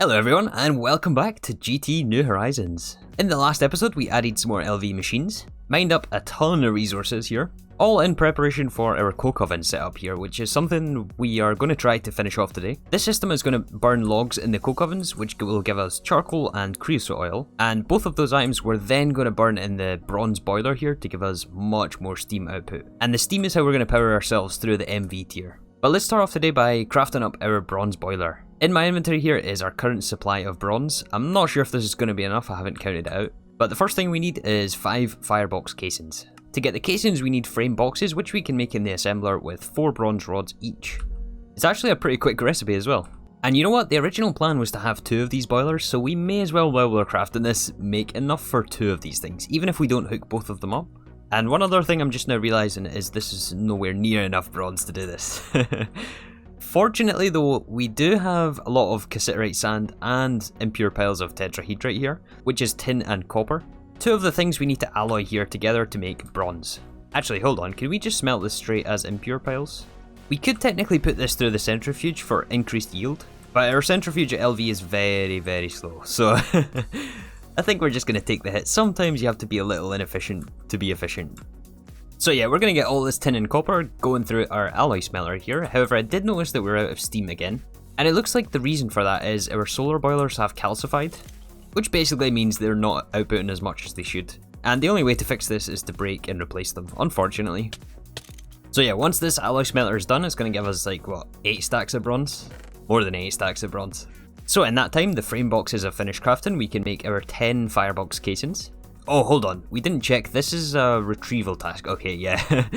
Hello everyone, and welcome back to GT New Horizons. In the last episode we added some more LV machines, mined up a ton of resources here, all in preparation for our coke oven setup here, which is something we are going to try to finish off today. This system is going to burn logs in the coke ovens, which will give us charcoal and creosote oil, and both of those items we're then going to burn in the bronze boiler here to give us much more steam output. And the steam is how we're going to power ourselves through the MV tier. But let's start off today by crafting up our bronze boiler. In my inventory here is our current supply of bronze. I'm not sure if this is going to be enough, I haven't counted it out. But the first thing we need is 5 firebox casings. To get the casings we need frame boxes, which we can make in the assembler with 4 bronze rods each. It's actually a pretty quick recipe as well. And you know what, the original plan was to have 2 of these boilers, so we may as well, while we're crafting this, make enough for 2 of these things, even if we don't hook both of them up. And one other thing I'm just now realising is this is nowhere near enough bronze to do this. Fortunately though, we do have a lot of cassiterite sand and impure piles of tetrahedrite here, which is tin and copper. 2 of the things we need to alloy here together to make bronze. Actually, hold on, can we just smelt this straight as impure piles? We could technically put this through the centrifuge for increased yield, but our centrifuge at LV is very slow, so I think we're just going to take the hit. Sometimes you have to be a little inefficient to be efficient. So yeah, we're going to get all this tin and copper going through our alloy smelter here. However, I did notice that we're out of steam again. And it looks like the reason for that is our solar boilers have calcified, which basically means they're not outputting as much as they should. And the only way to fix this is to break and replace them, unfortunately. So yeah, once this alloy smelter is done, it's going to give us like, what, 8 stacks of bronze? More than 8 stacks of bronze. So in that time, the frame boxes have finished crafting, we can make our 10 firebox casings. Oh, hold on, we didn't check, this is a retrieval task. Okay, yeah.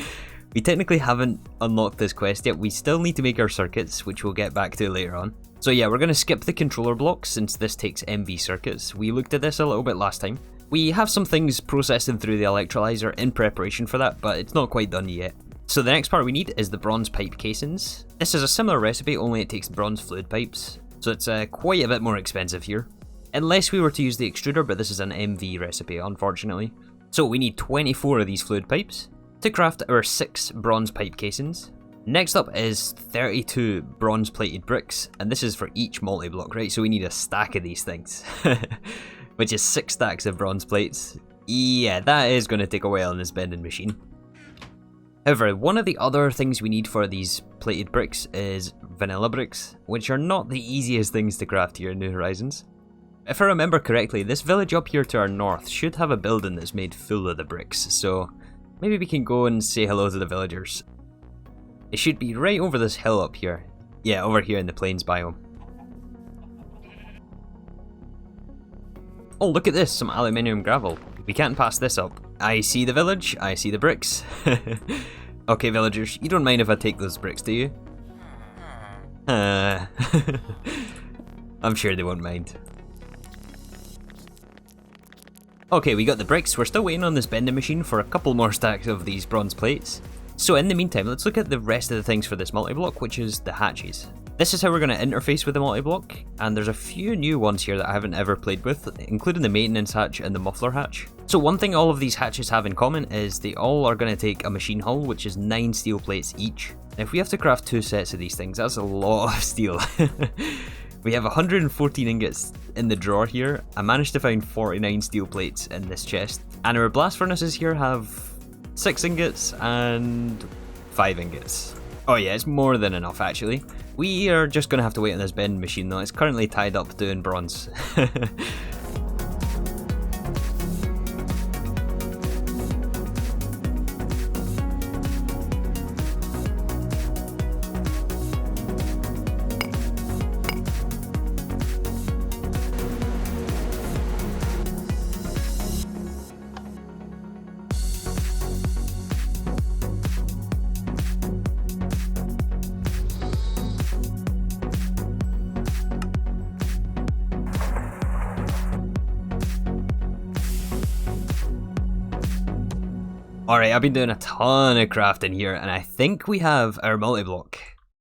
We technically haven't unlocked this quest yet, we still need to make our circuits, which we'll get back to later on. So yeah, we're going to skip the controller blocks since this takes MV circuits. We looked at this a little bit last time. We have some things processing through the electrolyzer in preparation for that, but it's not quite done yet. So the next part we need is the bronze pipe casings. This is a similar recipe, only it takes bronze fluid pipes, so it's quite a bit more expensive here. Unless we were to use the extruder, but this is an MV recipe, unfortunately. So we need 24 of these fluid pipes to craft our 6 bronze pipe casings. Next up is 32 bronze plated bricks, and this is for each multi-block, right? So we need a stack of these things, which is 6 stacks of bronze plates. Yeah, that is going to take a while in this bending machine. However, one of the other things we need for these plated bricks is vanilla bricks, which are not the easiest things to craft here in New Horizons. If I remember correctly, this village up here to our north should have a building that's made full of the bricks, so maybe we can go and say hello to the villagers. It should be right over this hill up here. Yeah, over here in the plains biome. Oh, look at this, some aluminium gravel. We can't pass this up. I see the village, I see the bricks. Okay, villagers, you don't mind if I take those bricks, do you? I'm sure they won't mind. Okay, we got the bricks. We're still waiting on this bending machine for a couple more stacks of these bronze plates. So in the meantime, let's look at the rest of the things for this multi-block, which is the hatches. This is how we're going to interface with the multi-block, and there's a few new ones here that I haven't ever played with, including the maintenance hatch and the muffler hatch. So one thing all of these hatches have in common is they all are going to take a machine hull, which is 9 steel plates each. Now if we have to craft 2 sets of these things, that's a lot of steel. We have 114 ingots in the drawer here. I managed to find 49 steel plates in this chest. And our blast furnaces here have 6 ingots and 5 ingots. Oh yeah, it's more than enough actually. We are just going to have to wait on this bend machine though. It's currently tied up doing bronze. Alright, I've been doing a ton of crafting here, and I think we have our multi-block.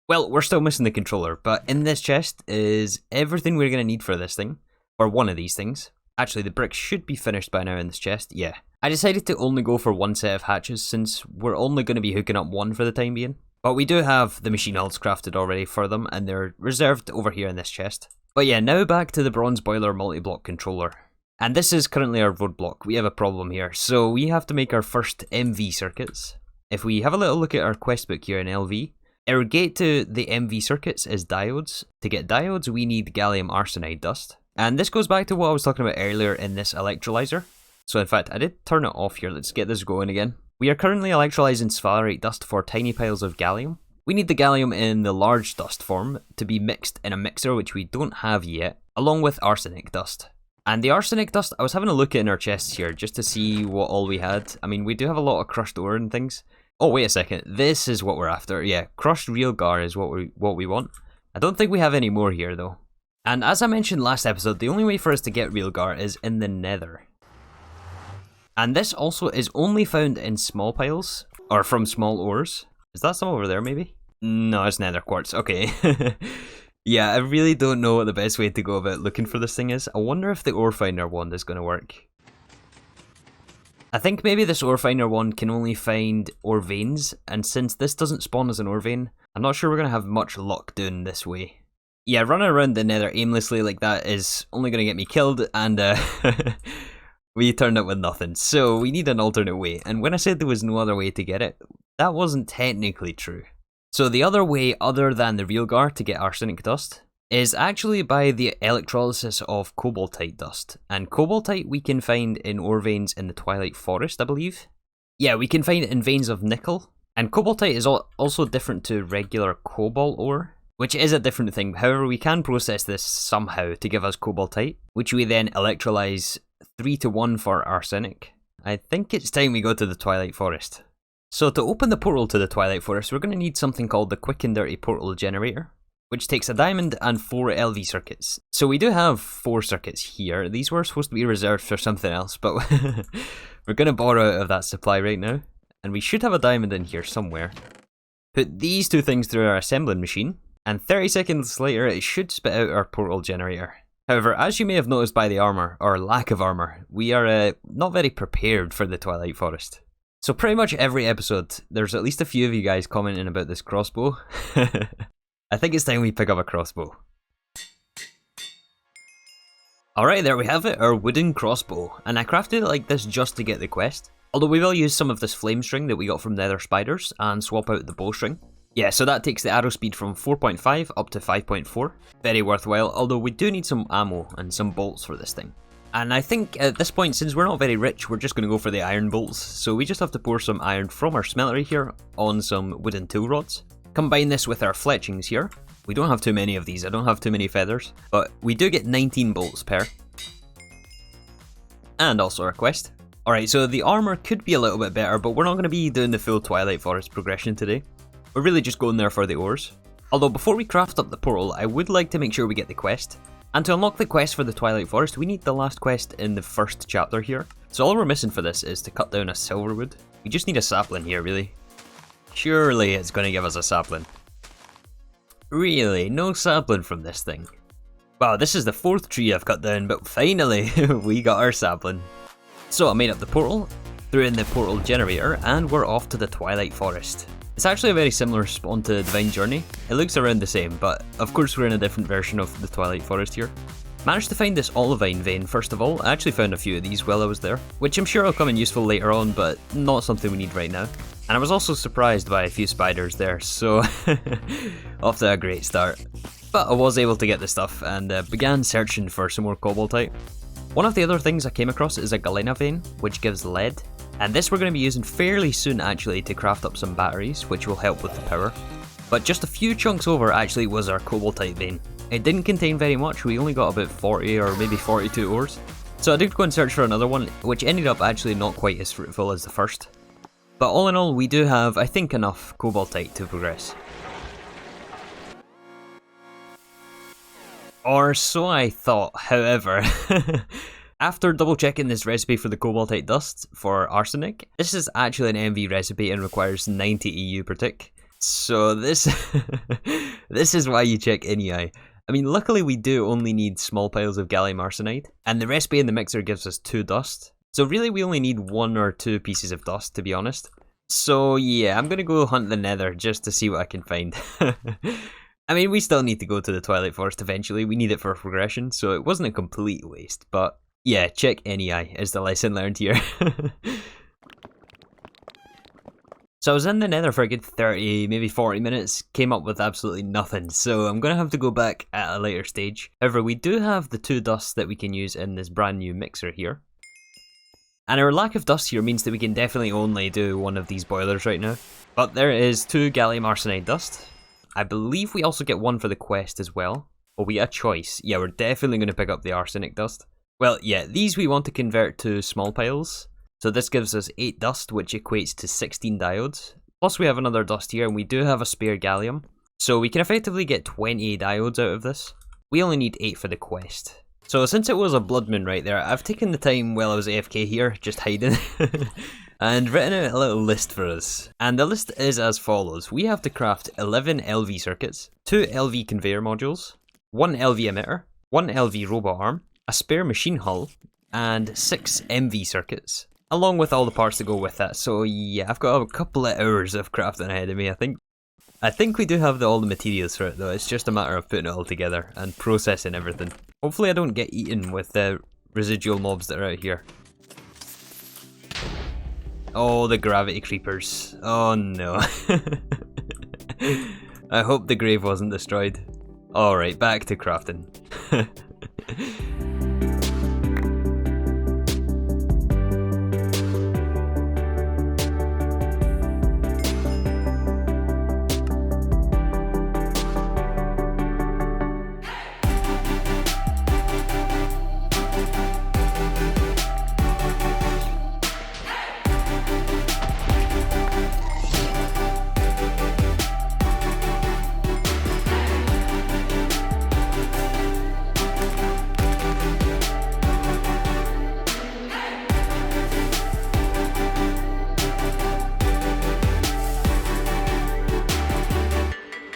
Well, we're still missing the controller, but in this chest is everything we're going to need for this thing, or one of these things. Actually, the bricks should be finished by now in this chest, yeah. I decided to only go for 1 set of hatches, since we're only going to be hooking up 1 for the time being. But we do have the machine hulls crafted already for them, and they're reserved over here in this chest. But yeah, now back to the bronze boiler multi-block controller. And this is currently our roadblock. We have a problem here. So we have to make our first MV circuits. If we have a little look at our quest book here in LV, our gate to the MV circuits is diodes. To get diodes, we need gallium arsenide dust. And this goes back to what I was talking about earlier in this electrolyzer. So in fact, I did turn it off here. Let's get this going again. We are currently electrolyzing sphalerite dust for tiny piles of gallium. We need the gallium in the large dust form to be mixed in a mixer, which we don't have yet, along with arsenic dust. And the arsenic dust, I was having a look in our chests here just to see what all we had. I mean, we do have a lot of crushed ore and things. Oh, wait a second. This is what we're after. Yeah, crushed real gar is what we want. I don't think we have any more here, though. And as I mentioned last episode, the only way for us to get real gar is in the nether. And this also is only found in small piles, or from small ores. Is that some over there, maybe? No, it's nether quartz. Okay. Yeah, I really don't know what the best way to go about looking for this thing is. I wonder if the ore finder wand is going to work. I think maybe this ore finder wand can only find ore veins, and since this doesn't spawn as an ore vein, I'm not sure we're going to have much luck doing this way. Yeah, running around the nether aimlessly like that is only going to get me killed, and we turned up with nothing. So we need an alternate way, and when I said there was no other way to get it, that wasn't technically true. So the other way other than the real gar to get arsenic dust is actually by the electrolysis of cobaltite dust. And cobaltite we can find in ore veins in the Twilight Forest, I believe. Yeah, we can find it in veins of nickel. And cobaltite is also different to regular cobalt ore, which is a different thing. However, we can process this somehow to give us cobaltite, which we then electrolyze 3-to-1 for arsenic. I think it's time we go to the Twilight Forest. So to open the portal to the Twilight Forest, we're going to need something called the Quick and Dirty Portal Generator, which takes a diamond and 4 LV circuits. So we do have 4 circuits here. These were supposed to be reserved for something else, but we're going to borrow out of that supply right now. And we should have a diamond in here somewhere. Put these 2 things through our assembling machine, and 30 seconds later it should spit out our portal generator. However, as you may have noticed by the armor, or lack of armor, we are not very prepared for the Twilight Forest. So pretty much every episode, there's at least a few of you guys commenting about this crossbow. I think it's time we pick up a crossbow. Alright, there we have it, our wooden crossbow. And I crafted it like this just to get the quest. Although we will use some of this flame string that we got from nether spiders and swap out the bowstring. Yeah, so that takes the arrow speed from 4.5 up to 5.4. Very worthwhile, although we do need some ammo and some bolts for this thing. And I think at this point, since we're not very rich, we're just going to go for the iron bolts. So we just have to pour some iron from our smeltery here on some wooden tool rods. Combine this with our fletchings here. We don't have too many of these, I don't have too many feathers. But we do get 19 bolts per. And also our quest. Alright, so the armor could be a little bit better, but we're not going to be doing the full Twilight Forest progression today. We're really just going there for the ores. Although before we craft up the portal, I would like to make sure we get the quest. And to unlock the quest for the Twilight Forest, we need the last quest in the first chapter here. So all we're missing for this is to cut down a silverwood. We just need a sapling here, really. Surely it's going to give us a sapling. Really? No sapling from this thing? Wow, this is the 4th tree I've cut down, but finally we got our sapling. So I made up the portal, threw in the portal generator, and we're off to the Twilight Forest. It's actually a very similar spawn to Divine Journey. It looks around the same, but of course we're in a different version of the Twilight Forest here. Managed to find this olivine vein first of all. I actually found a few of these while I was there, which I'm sure will come in useful later on, but not something we need right now. And I was also surprised by a few spiders there, so off to a great start. But I was able to get the stuff and began searching for some more cobaltite. One of the other things I came across is a galena vein, which gives lead. And this we're going to be using fairly soon actually to craft up some batteries, which will help with the power. But just a few chunks over actually was our cobaltite vein. It didn't contain very much, we only got about 40 or maybe 42 ores. So I did go and search for another one, which ended up actually not quite as fruitful as the first. But all in all, we do have, I think, enough cobaltite to progress. Or so I thought, however. After double checking this recipe for the cobaltite dust for arsenic, this is actually an MV recipe and requires 90 EU per tick. So this is why you check NEI. I mean, luckily we do only need small piles of gallium arsenide, and the recipe in the mixer gives us 2 dust. So really we only need 1 or 2 pieces of dust, to be honest. So yeah, I'm gonna go hunt the nether just to see what I can find. I mean, we still need to go to the Twilight Forest eventually. We need it for progression, so it wasn't a complete waste. But yeah, check NEI is the lesson learned here. So I was in the nether for a good 30, maybe 40 minutes, came up with absolutely nothing, so I'm going to have to go back at a later stage. However, we do have the 2 dusts that we can use in this brand new mixer here. And our lack of dust here means that we can definitely only do one of these boilers right now. But there is 2 gallium arsenide dust. I believe we also get 1 for the quest as well. Oh, we get a choice. Yeah, we're definitely going to pick up the arsenic dust. Well, yeah, these we want to convert to small piles. So this gives us 8 dust, which equates to 16 diodes. Plus we have another dust here, and we do have a spare gallium. So we can effectively get 20 diodes out of this. We only need 8 for the quest. So since it was a blood moon right there, I've taken the time while I was AFK here, just hiding, and written out a little list for us. And the list is as follows. We have to craft 11 LV circuits, 2 LV conveyor modules, 1 LV emitter, 1 LV robot arm, a spare machine hull, and 6 MV circuits, along with all the parts that go with that. So yeah, I've got a couple of hours of crafting ahead of me, I think. I think we do have all the materials for it though, it's just a matter of putting it all together and processing everything. Hopefully I don't get eaten with the residual mobs that are out here. Oh, the gravity creepers. Oh no. I hope the grave wasn't destroyed. Alright, back to crafting.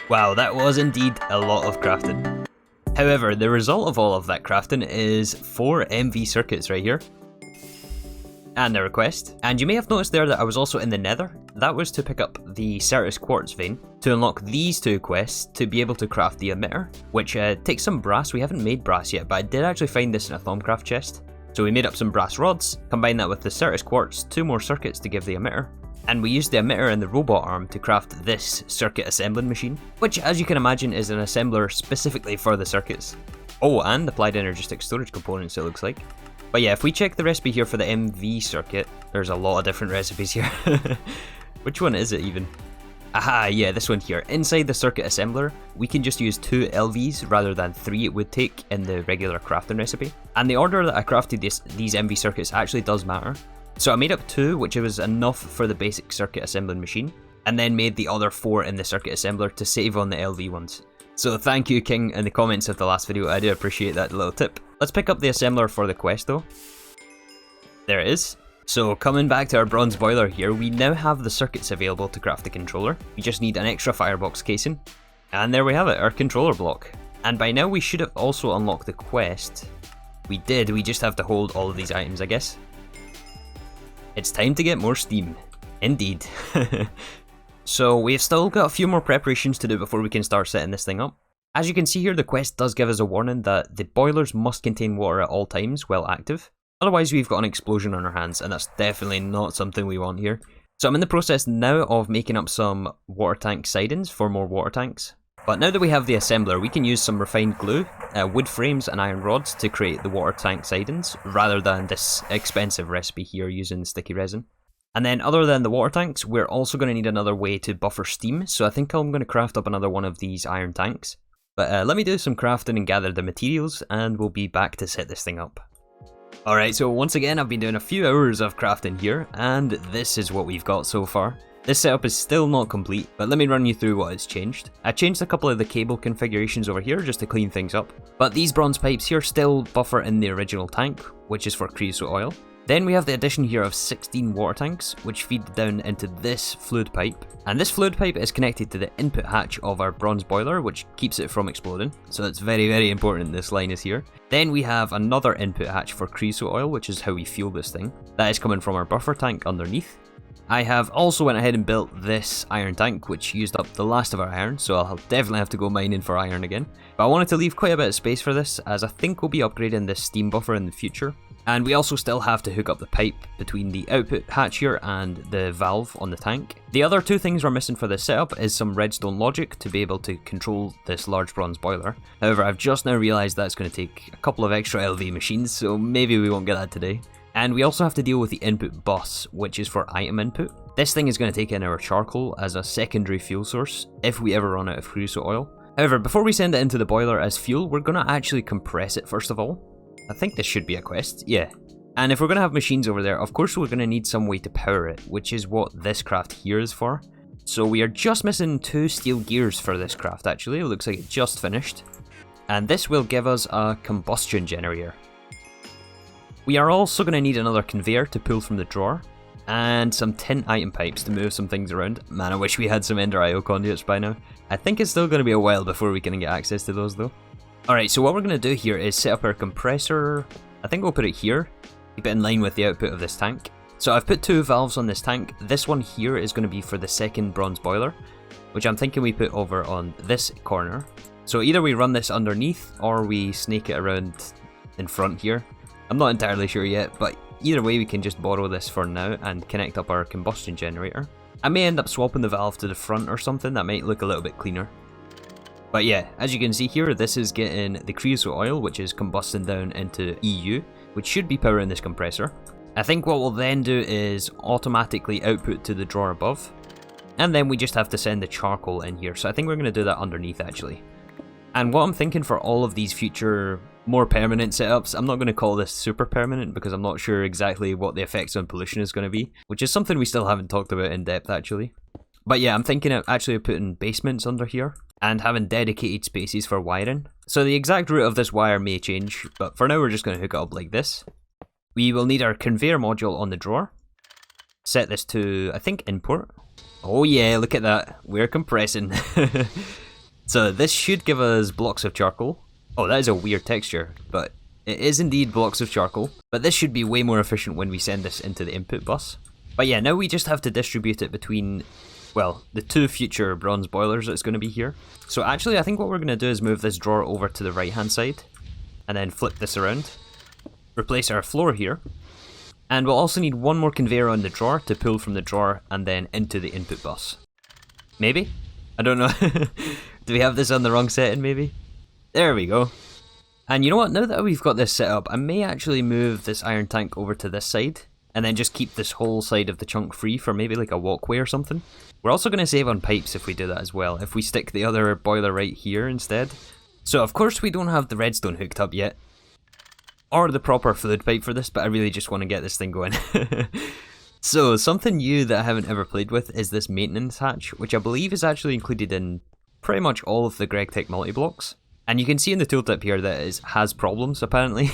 Wow, that was indeed a lot of crafting. However, the result of all of that crafting is 4 MV circuits right here. And a request. And you may have noticed there that I was also in the nether. That was to pick up the Certus quartz vein to unlock these 2 quests to be able to craft the emitter, which takes some brass. We haven't made brass yet, but I did actually find this in a Thaumcraft chest. So we made up some brass rods, combined that with the Certus quartz, 2 more circuits to give the emitter. And we used the emitter and the robot arm to craft this circuit assembling machine, which as you can imagine is an assembler specifically for the circuits. Oh, and applied energistic storage components it looks like. But yeah, if we check the recipe here for the MV circuit, there's a lot of different recipes here. Which one is it even? Aha, yeah, this one here. Inside the circuit assembler, we can just use 2 LVs rather than 3 it would take in the regular crafting recipe. And the order that I crafted these MV circuits actually does matter. So I made up 2, which was enough for the basic circuit assembling machine, and then made the other 4 in the circuit assembler to save on the LV ones. So thank you, King, in the comments of the last video, I do appreciate that little tip. Let's pick up the assembler for the quest though. There it is. So coming back to our bronze boiler here, we now have the circuits available to craft the controller. We just need an extra firebox casing. And there we have it, our controller block. And by now we should have also unlocked the quest. We did, we just have to hold all of these items, I guess. It's time to get more steam. Indeed. So we've still got a few more preparations to do before we can start setting this thing up. As you can see here, the quest does give us a warning that the boilers must contain water at all times while active. Otherwise we've got an explosion on our hands, and that's definitely not something we want here. So I'm in the process now of making up some water tank sidings for more water tanks. But now that we have the assembler, we can use some refined glue, wood frames and iron rods to create the water tank sidings, rather than this expensive recipe here using sticky resin. And then other than the water tanks, we're also going to need another way to buffer steam, so I think I'm going to craft up another one of these iron tanks. But let me do some crafting and gather the materials, and we'll be back to set this thing up. Alright, so once again I've been doing a few hours of crafting here, and this is what we've got so far. This setup is still not complete, but let me run you through what has changed. I changed a couple of the cable configurations over here just to clean things up, but these bronze pipes here still buffer in the original tank, which is for creosote oil. Then we have the addition here of 16 water tanks, which feed down into this fluid pipe. And this fluid pipe is connected to the input hatch of our bronze boiler, which keeps it from exploding. So it's very, very important this line is here. Then we have another input hatch for creosote oil, which is how we fuel this thing. That is coming from our buffer tank underneath. I have also went ahead and built this iron tank, which used up the last of our iron, so I'll definitely have to go mining for iron again. But I wanted to leave quite a bit of space for this, as I think we'll be upgrading this steam buffer in the future. And we also still have to hook up the pipe between the output hatch here and the valve on the tank. The other two things we're missing for this setup is some redstone logic to be able to control this large bronze boiler. However, I've just now realised that's going to take a couple of extra LV machines, so maybe we won't get that today. And we also have to deal with the input bus, which is for item input. This thing is going to take in our charcoal as a secondary fuel source if we ever run out of creosote oil. However, before we send it into the boiler as fuel, we're going to actually compress it first of all. I think this should be a quest, yeah. And if we're going to have machines over there, of course we're going to need some way to power it, which is what this craft here is for. So we are just missing 2 steel gears for this craft actually, it looks like it just finished. And this will give us a combustion generator. We are also going to need another conveyor to pull from the drawer, and some tin item pipes to move some things around. Man, I wish we had some Ender IO conduits by now. I think it's still going to be a while before we can get access to those though. Alright, so what we're going to do here is set up our compressor. I think we'll put it here, keep it in line with the output of this tank. So I've put 2 valves on this tank. This one here is going to be for the second bronze boiler, which I'm thinking we put over on this corner. So either we run this underneath or we snake it around in front here. I'm not entirely sure yet, but either way we can just borrow this for now and connect up our combustion generator. I may end up swapping the valve to the front or something, that might look a little bit cleaner. But yeah, as you can see here, this is getting the creosote oil, which is combusting down into EU, which should be powering this compressor. I think what we'll then do is automatically output to the drawer above, and then we just have to send the charcoal in here, so I think we're going to do that underneath actually. And what I'm thinking for all of these future more permanent setups, I'm not going to call this super permanent because I'm not sure exactly what the effects on pollution is going to be, which is something we still haven't talked about in depth actually. But yeah, I'm thinking of actually putting basements under here and having dedicated spaces for wiring. So the exact route of this wire may change, but for now we're just going to hook it up like this. We will need our conveyor module on the drawer. Set this to, I think, import. Oh yeah, look at that, we're compressing. So this should give us blocks of charcoal. Oh, that is a weird texture, but it is indeed blocks of charcoal. But this should be way more efficient when we send this into the input bus. But yeah, now we just have to distribute it between, well, the 2 future bronze boilers that's going to be here. So actually, I think what we're going to do is move this drawer over to the right hand side, and then flip this around. Replace our floor here. And we'll also need 1 more conveyor on the drawer to pull from the drawer and then into the input bus. Maybe? I don't know. Do we have this on the wrong setting maybe? There we go. And you know what, now that we've got this set up, I may actually move this iron tank over to this side, and then just keep this whole side of the chunk free for maybe like a walkway or something. We're also going to save on pipes if we do that as well, if we stick the other boiler right here instead. So of course we don't have the redstone hooked up yet, or the proper fluid pipe for this, but I really just want to get this thing going. So something new that I haven't ever played with is this maintenance hatch, which I believe is actually included in pretty much all of the Gregtech multi-blocks. And you can see in the tooltip here that it has problems apparently.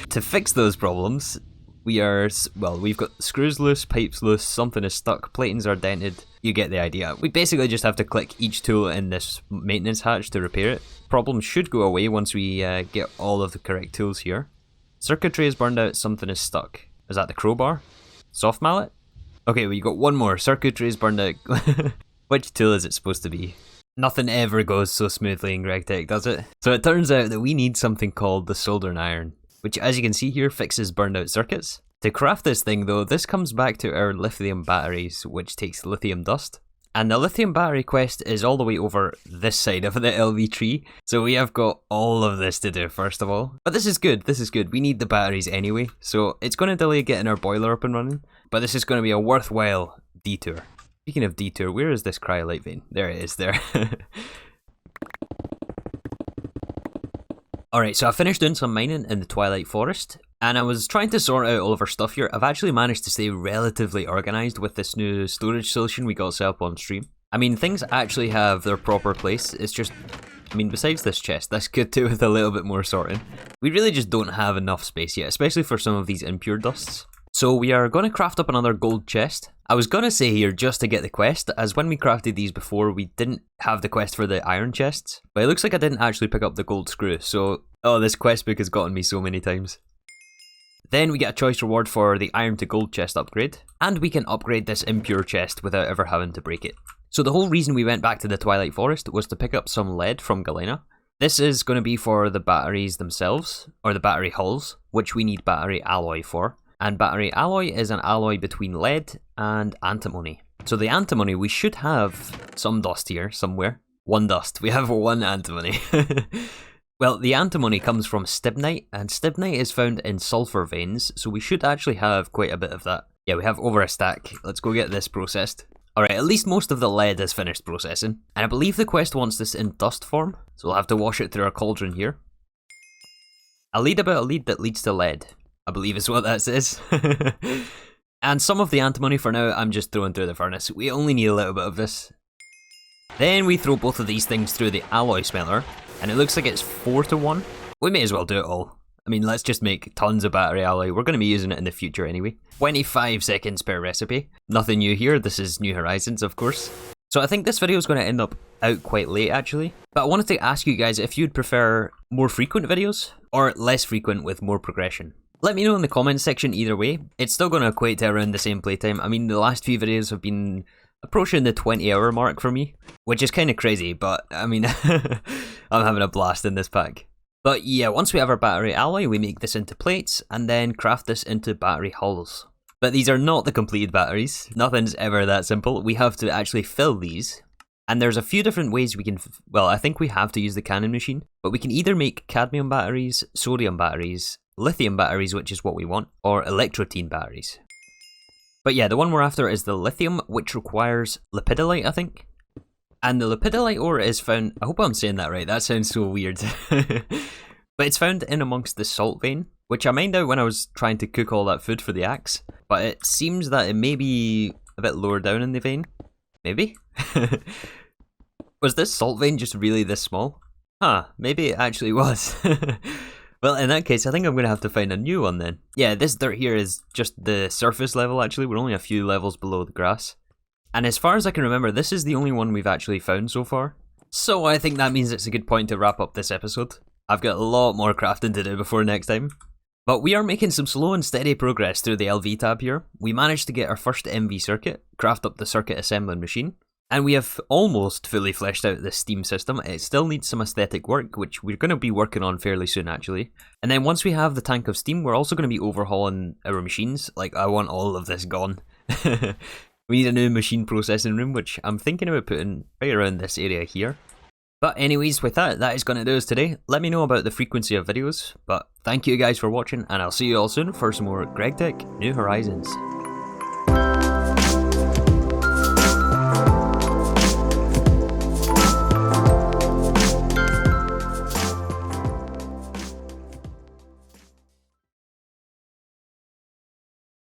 To fix those problems, we've got screws loose, pipes loose, something is stuck, platings are dented, you get the idea. We basically just have to click each tool in this maintenance hatch to repair it. Problems should go away once we get all of the correct tools here. Circuitry is burned out, something is stuck. Is that the crowbar? Soft mallet? Okay, we got 1 more. Circuitry is burned out. Which tool is it supposed to be? Nothing ever goes so smoothly in Gregtech, does it? So it turns out that we need something called the soldering iron, which as you can see here fixes burned out circuits. To craft this thing though, this comes back to our lithium batteries, which takes lithium dust. And the lithium battery quest is all the way over this side of the LV tree, so we have got all of this to do first of all. But this is good, we need the batteries anyway, so it's going to delay getting our boiler up and running, but this is going to be a worthwhile detour. Speaking of detour, where is this cryolite vein? There it is, there. Alright, so I finished doing some mining in the Twilight Forest, and I was trying to sort out all of our stuff here. I've actually managed to stay relatively organised with this new storage solution we got set up on stream. I mean, things actually have their proper place, it's just, I mean, besides this chest, this could do with a little bit more sorting. We really just don't have enough space yet, especially for some of these impure dusts. So we are going to craft up another gold chest. I was going to say here just to get the quest, as when we crafted these before we didn't have the quest for the iron chests. But it looks like I didn't actually pick up the gold screw, so... Oh, this quest book has gotten me so many times. Then we get a choice reward for the iron to gold chest upgrade, and we can upgrade this impure chest without ever having to break it. So the whole reason we went back to the Twilight Forest was to pick up some lead from Galena. This is going to be for the batteries themselves, or the battery hulls, which we need battery alloy for. And battery alloy is an alloy between lead and antimony. So the antimony, we should have some dust here somewhere. One dust, we have one antimony. Well, the antimony comes from stibnite, and stibnite is found in sulfur veins, so we should actually have quite a bit of that. Yeah, we have over a stack. Let's go get this processed. Alright, at least most of the lead is finished processing. And I believe the quest wants this in dust form, so we'll have to wash it through our cauldron here. A lead about a lead that leads to lead, I believe is what that says. And some of the antimony for now, I'm just throwing through the furnace. We only need a little bit of this. Then we throw both of these things through the alloy smelter, and it looks like it's 4 to 1. We may as well do it all. I mean, let's just make tons of battery alloy. We're going to be using it in the future anyway. 25 seconds per recipe. Nothing new here. This is New Horizons, of course. So I think this video is going to end up out quite late, actually. But I wanted to ask you guys if you'd prefer more frequent videos or less frequent with more progression. Let me know in the comments section either way. It's still going to equate to around the same playtime. I mean, the last few videos have been approaching the 20-hour mark for me, which is kind of crazy, but I mean, I'm having a blast in this pack. But yeah, once we have our battery alloy, we make this into plates, and then craft this into battery hulls. But these are not the completed batteries. Nothing's ever that simple. We have to actually fill these. And there's a few different ways we can, well, I think we have to use the cannon machine, but we can either make cadmium batteries, sodium batteries, lithium batteries, which is what we want, or electrotene batteries. But yeah, the one we're after is the lithium, which requires lepidolite, I think. And the lepidolite ore is found, I hope I'm saying that right, that sounds so weird. But it's found in amongst the salt vein, which I mined out when I was trying to cook all that food for the axe. But it seems that it may be a bit lower down in the vein. Maybe? Was this salt vein just really this small? Huh, maybe it actually was. Well, in that case, I think I'm going to have to find a new one then. Yeah, this dirt here is just the surface level actually, we're only a few levels below the grass. And as far as I can remember, this is the only one we've actually found so far. So I think that means it's a good point to wrap up this episode. I've got a lot more crafting to do before next time. But we are making some slow and steady progress through the LV tab here. We managed to get our first MV circuit, craft up the circuit assembling machine, and we have almost fully fleshed out the steam system. It still needs some aesthetic work, which we're going to be working on fairly soon actually. And then once we have the tank of steam, we're also going to be overhauling our machines. Like, I want all of this gone. We need a new machine processing room, which I'm thinking about putting right around this area here. But anyways, with that is going to do us today. Let me know about the frequency of videos, but thank you guys for watching, and I'll see you all soon for some more Gregtech New Horizons.